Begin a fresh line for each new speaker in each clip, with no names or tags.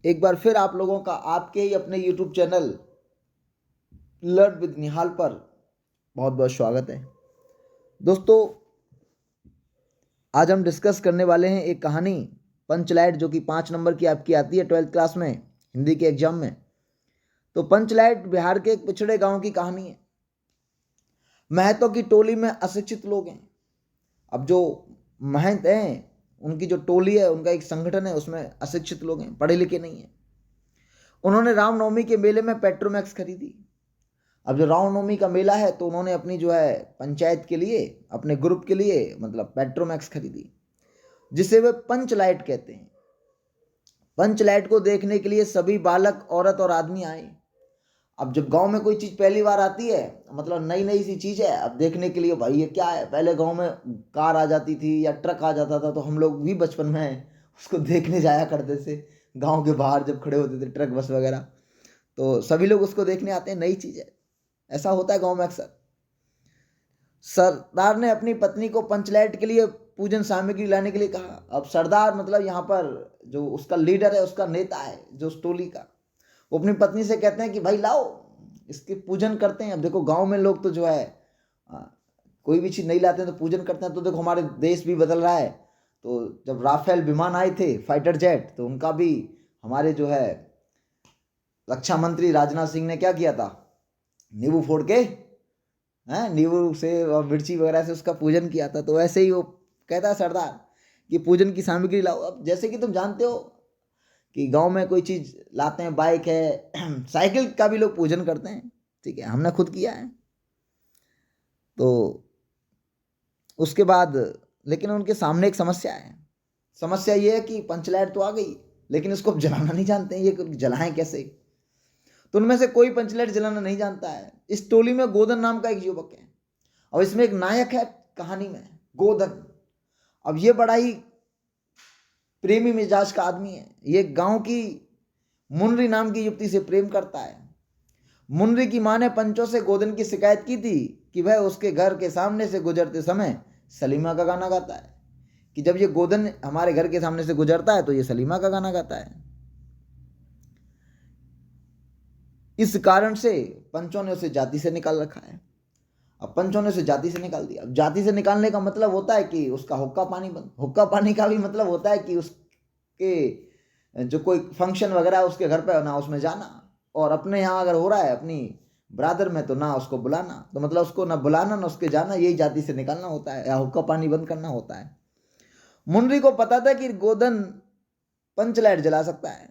एक बार फिर आप लोगों का आपके ही अपने YouTube चैनल लर्न विद निहाल पर बहुत बहुत स्वागत है। दोस्तों, आज हम डिस्कस करने वाले हैं एक कहानी पंचलाइट, जो कि 5 नंबर की आपकी आती है 12th क्लास में हिंदी के एग्जाम में। तो पंचलाइट बिहार के एक पिछड़े गांव की कहानी है। महतों की टोली में अशिक्षित लोग हैं। अब जो महंत हैं, उनकी जो टोली है, उनका एक संगठन है, उसमें अशिक्षित लोग हैं, पढ़े लिखे नहीं हैं। उन्होंने रामनवमी के मेले में पेट्रोमैक्स खरीदी। अब जो रामनवमी का मेला है, तो उन्होंने अपनी जो है पंचायत के लिए, अपने ग्रुप के लिए मतलब पेट्रोमैक्स खरीदी, जिसे वे पंचलाइट कहते हैं। पंचलाइट को देखने के लिए सभी बालक, औरत और आदमी आए। अब जब गांव में कोई चीज़ पहली बार आती है, मतलब नई नई सी चीज़ है, अब देखने के लिए भाई ये क्या है। पहले गांव में कार आ जाती थी या ट्रक आ जाता था, तो हम लोग भी बचपन में उसको देखने जाया करते थे। गांव के बाहर जब खड़े होते थे ट्रक बस वगैरह, तो सभी लोग उसको देखने आते हैं, नई चीज़ है। ऐसा होता है गांव में अक्सर। सरदार ने अपनी पत्नी को पंचलाइट के लिए पूजन सामग्री लाने के लिए कहा। अब सरदार मतलब यहाँ पर जो उसका लीडर है, उसका नेता है जो उस टोली का, वो अपनी पत्नी से कहते हैं कि भाई लाओ, इसके पूजन करते हैं। अब देखो गांव में लोग तो जो है कोई भी चीज़ नहीं लाते हैं तो पूजन करते हैं। तो देखो हमारे देश भी बदल रहा है। तो जब राफेल विमान आए थे, फाइटर जेट, तो उनका भी हमारे जो है रक्षा मंत्री राजनाथ सिंह ने क्या किया था, नींबू फोड़ के, नींबू से और मिर्ची वगैरह से उसका पूजन किया था। तो वैसे ही वो कहता है सरदार कि पूजन की सामग्री लाओ। अब जैसे कि तुम जानते हो कि गांव में कोई चीज़ लाते हैं, बाइक है साइकिल का भी लोग पूजन करते हैं, ठीक है, हमने खुद किया है। तो उसके बाद लेकिन उनके सामने एक समस्या है। समस्या ये है कि पंचलाइट तो आ गई, लेकिन इसको जलाना नहीं जानते हैं, ये जलाएं कैसे। तो उनमें से कोई पंचलाइट जलाना नहीं जानता है। इस टोली में गोदन नाम का एक युवक है, और इसमें एक नायक है कहानी में, गोदन। अब ये बड़ा ही प्रेमी मिजाज का आदमी है। ये गांव की मुनरी नाम की युवती से प्रेम करता है। मुनरी की मां ने पंचों से गोदन की शिकायत की थी कि वह उसके घर के सामने से गुजरते समय सलीमा का गाना गाता है, कि जब ये गोदन हमारे घर के सामने से गुजरता है तो ये सलीमा का गाना गाता है। इस कारण से पंचों ने उसे जाति से निकाल रखा है। अब पंचों ने उसे जाति से निकाल दिया। अब जाति से निकालने का मतलब होता है कि उसका हुक्का पानी बंद। हुक्का पानी का भी मतलब होता है कि उसके जो कोई फंक्शन वगैरह है उसके घर पे ना उसमें जाना, और अपने यहाँ अगर हो रहा है अपनी ब्रादर में तो ना उसको बुलाना। तो मतलब उसको ना बुलाना ना उसके जाना, यही जाति से निकालना होता है, या हुक्का पानी बंद करना होता है। मुनरी को पता था कि गोदन पंचलाइट जला सकता है।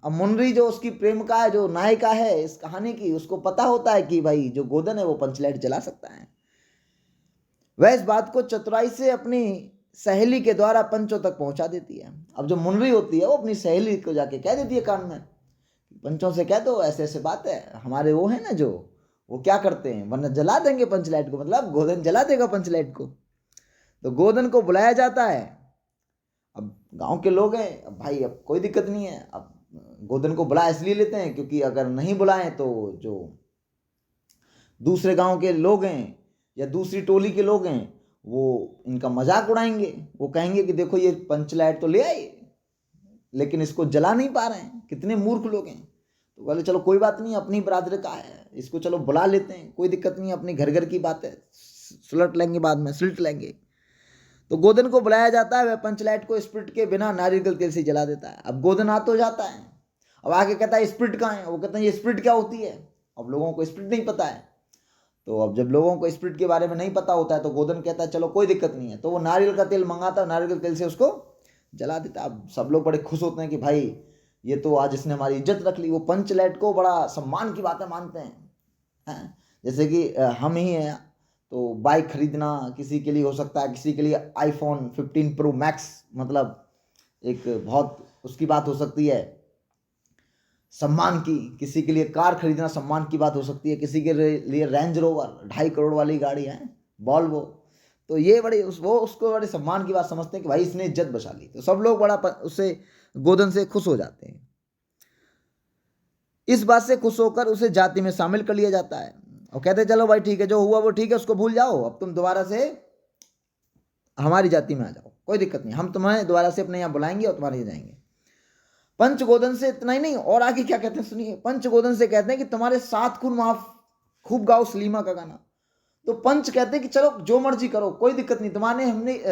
अब मुनरी जो उसकी प्रेमिका है, जो नायिका है इस कहानी की, उसको पता होता है कि भाई जो गोदन है वो पंचलाइट जला सकता है। वह इस बात को चतुराई से अपनी सहेली के द्वारा पंचों तक पहुंचा देती है। अब जो मुनरी होती है वो अपनी सहेली को जाके कह देती है कान में, पंचों से कह दो ऐसे ऐसे बात है, हमारे वो है ना जो, वो क्या करते हैं, वरना जला देंगे पंचलाइट को, मतलब गोदन जला देगा पंचलाइट को। तो गोदन को बुलाया जाता है। अब गांव के लोग हैं, अब भाई अब कोई दिक्कत नहीं है। अब गोदन को बुला इसलिए लेते हैं क्योंकि अगर नहीं बुलाएं तो जो दूसरे गांव के लोग हैं या दूसरी टोली के लोग हैं वो इनका मजाक उड़ाएंगे। वो कहेंगे कि देखो ये पंचलाइट तो ले आए लेकिन इसको जला नहीं पा रहे हैं, कितने मूर्ख लोग हैं। तो बोले चलो कोई बात नहीं, अपनी बरादरी का है, इसको चलो बुला लेते हैं, कोई दिक्कत नहीं, अपनी घर घर की बात है, सुलट लेंगे, बाद में सुलट लेंगे। तो गोदन को बुलाया जाता है। वह पंचलाइट को स्प्रिट के बिना नारियल तेल से जला देता है। अब गोदन आ तो जाता है, अब आगे कहता है स्प्रिट कहाँ है। वो कहते हैं ये स्प्रिट क्या होती है। अब लोगों को स्प्रिट नहीं पता है। तो अब जब लोगों को स्प्रिट के बारे में नहीं पता होता है तो गोदन कहता है चलो कोई दिक्कत नहीं है। तो वो नारियल का तेल मंगाता है, नारियल के तेल से उसको जला देता। अब सब लोग बड़े खुश होते हैं कि भाई ये तो आज इसने हमारी इज्जत रख ली। वो पंचलाइट को बड़ा सम्मान की बातें मानते हैं। जैसे कि हम ही हैं, तो बाइक खरीदना किसी के लिए हो सकता है, किसी के लिए iPhone 15 Pro Max मतलब एक बहुत उसकी बात हो सकती है सम्मान की। किसी के लिए कार खरीदना सम्मान की बात हो सकती है, किसी के लिए रेंज रोवर 2.5 करोड़ वाली गाड़ी है, वॉल्वो। तो ये बड़ी वो उसको बड़े सम्मान की बात समझते हैं कि भाई इसने इज्जत बचा ली। तो सब लोग बड़ा उससे गोदन से खुश हो जाते हैं। इस बात से खुश होकर उसे जाति में शामिल कर लिया जाता है और कहते हैं चलो भाई ठीक है, जो हुआ वो ठीक है, उसको भूल जाओ, अब तुम दोबारा से हमारी जाति में आ जाओ, कोई दिक्कत नहीं, हम तुम्हें दोबारा से अपने यहाँ बुलाएंगे और तुम्हारे यहाँ जाएंगे। पंचगोदन से इतना ही नहीं, और आगे क्या कहते हैं सुनिए। पंचगोदन से कहते हैं कि तुम्हारे 7 खून माफ, खूब गाओ सलीमा का गाना। तो पंच कहते हैं कि चलो जो मर्जी करो, कोई दिक्कत नहीं,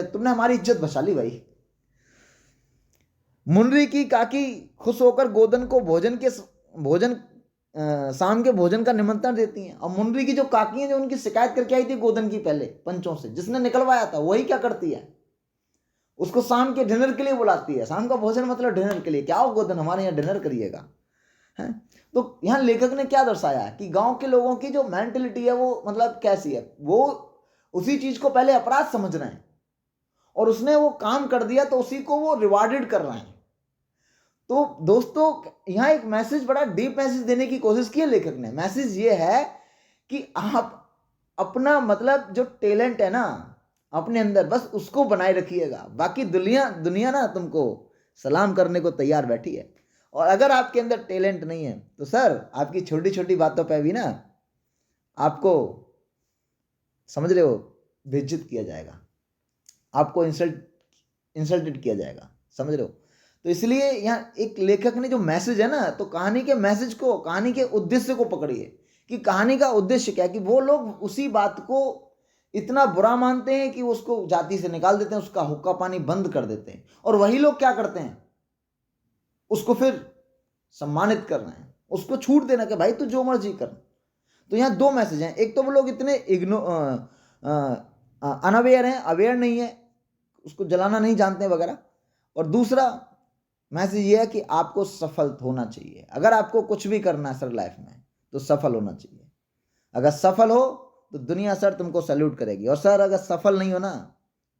तुमने हमारी इज्जत बचा ली भाई। मुनरी की काकी खुश होकर गोदन को शाम के भोजन का निमंत्रण देती हैं। और मुनरी की जो काकी है, जो उनकी शिकायत करके आई थी गोदन की पहले पंचों से, जिसने निकलवाया था, वही क्या करती है, उसको शाम के डिनर के लिए बुलाती है। शाम का भोजन मतलब डिनर के लिए, क्या हो गोदन हमारे यहाँ डिनर करिएगा, है। तो यहाँ लेखक ने क्या दर्शाया कि गांव के लोगों की जो मेंटेलिटी है वो मतलब कैसी है, वो उसी चीज को पहले अपराध समझ रहे हैं, और उसने वो काम कर दिया तो उसी को वो रिवार्डेड कर रहे हैं। तो दोस्तों यहाँ एक मैसेज, बड़ा डीप मैसेज देने की कोशिश की है लेखक ने। मैसेज ये है कि आप अपना मतलब जो टैलेंट है ना अपने अंदर, बस उसको बनाए रखिएगा। बाकी दुनिया ना तुमको सलाम करने को तैयार बैठी है। और अगर आपके अंदर टैलेंट नहीं है तो सर आपकी छोटी छोटी बातों पे भी ना आपको, समझ रहे हो, बेइज्जत किया जाएगा, आपको इंसल्टेड किया जाएगा, समझ रहे हो। तो इसलिए यहाँ एक लेखक ने जो मैसेज है ना, तो कहानी के मैसेज को, कहानी के उद्देश्य को पकड़िए कि कहानी का उद्देश्य क्या है। कि वो लोग उसी बात को इतना बुरा मानते हैं कि उसको जाति से निकाल देते हैं, उसका हुक्का पानी बंद कर देते हैं, और वही लोग क्या करते हैं, उसको फिर सम्मानित कर रहे हैं, उसको छूट देना कि भाई तू जो मर्जी कर। तो यहाँ 2 मैसेज हैं। एक तो वो लोग इतने अनअवेयर हैं, अवेयर नहीं है, उसको जलाना नहीं जानते हैं वगैरह। और दूसरा मैसेज ये है कि आपको सफल होना चाहिए। अगर आपको कुछ भी करना है सर लाइफ में तो सफल होना चाहिए। अगर सफल हो तो दुनिया सर तुमको सैल्यूट करेगी, और सर अगर सफल नहीं हो ना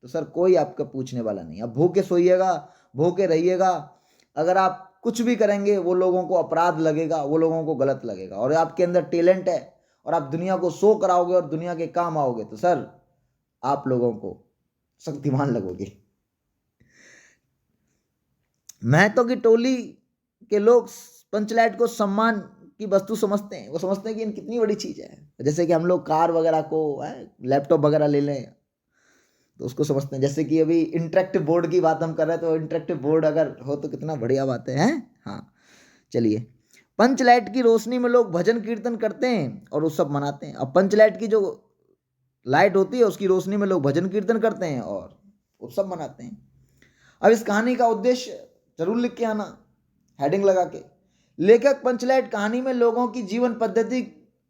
तो सर कोई आपका पूछने वाला नहीं। अब भूखे सोइएगा, भूखे रहिएगा, अगर आप कुछ भी करेंगे वो लोगों को अपराध लगेगा, वो लोगों को गलत लगेगा। और आपके अंदर टैलेंट है और आप दुनिया को शो कराओगे और दुनिया के काम आओगे तो सर आप लोगों को शक्तिमान लगोगे। महतो की टोली के लोग पंचलैट को सम्मान की वस्तु समझते हैं। वो समझते हैं कि इन कितनी बड़ी चीज़ है। जैसे कि हम लोग कार वगैरह को, लैपटॉप वगैरह ले लें तो उसको समझते हैं। जैसे कि अभी इंटरेक्टिव बोर्ड की बात हम कर रहे हैं, तो इंटरेक्टिव बोर्ड अगर हो तो कितना बढ़िया बात है। हाँ चलिए, पंचलाइट की रोशनी में लोग भजन कीर्तन करते हैं और उत्सव मनाते हैं। अब पंचलाइट की जो लाइट होती है उसकी रोशनी में लोग भजन कीर्तन करते हैं और उत्सव मनाते हैं। अब इस कहानी का उद्देश्य जरूर लिख के आना हेडिंग लगा के। लेखक पंचलाइट कहानी में लोगों की जीवन पद्धति,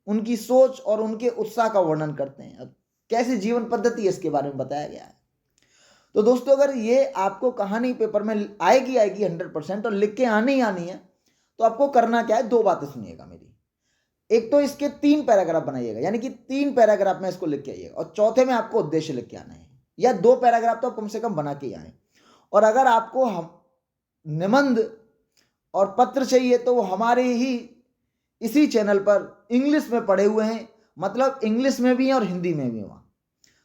उनकी सोच और उनके उत्साह का वर्णन करते हैं। अब कैसी जीवन पद्धति है इसके बारे में बताया गया है। तो दोस्तों अगर ये आपको कहानी पेपर में आएगी 100% और लिख के आनी ही आनी है तो आपको करना क्या है, 2 बातें सुनिएगा मेरी। एक तो इसके 3 पैराग्राफ बनाइएगा, यानी कि 3 पैराग्राफ में इसको लिख के आइएगा, और चौथे में आपको उद्देश्य लिख के आना है, या 2 पैराग्राफ तो कम से कम बना के आए। और अगर आपको हम निबंध और पत्र चाहिए तो वो हमारे ही इसी चैनल पर इंग्लिश में पढ़े हुए हैं, मतलब इंग्लिश में भी हैं और हिंदी में भी वहाँ,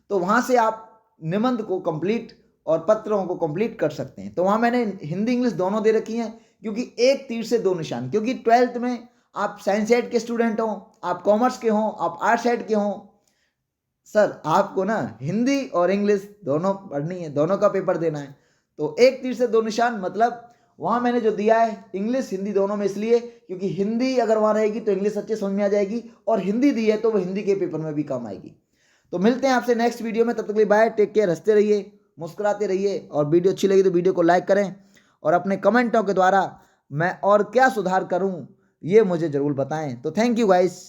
तो वहाँ से आप निबंध को कंप्लीट और पत्रों को कंप्लीट कर सकते हैं। तो वहाँ मैंने हिंदी इंग्लिश दोनों दे रखी हैं, क्योंकि एक तीर से 2 निशान। क्योंकि 12th में आप साइंस साइड के स्टूडेंट हों, आप कॉमर्स के हों, आप आर्ट्स साइड के हों, सर आपको ना हिंदी और इंग्लिश दोनों पढ़नी है, दोनों का पेपर देना है। तो एक तीर से 2 निशान, मतलब वहाँ मैंने जो दिया है इंग्लिश हिंदी दोनों में, इसलिए क्योंकि हिंदी अगर वहाँ रहेगी तो इंग्लिश अच्छे समझ में आ जाएगी, और हिंदी दी है तो वो हिंदी के पेपर में भी काम आएगी। तो मिलते हैं आपसे नेक्स्ट वीडियो में, तब तक के लिए बाय, टेक केयर, हंसते रहिए, मुस्कुराते रहिए, और वीडियो अच्छी लगी तो वीडियो को लाइक करें, और अपने कमेंटों के द्वारा मैं और क्या सुधार करूँ ये मुझे ज़रूर बताएं। तो थैंक यू गाइस।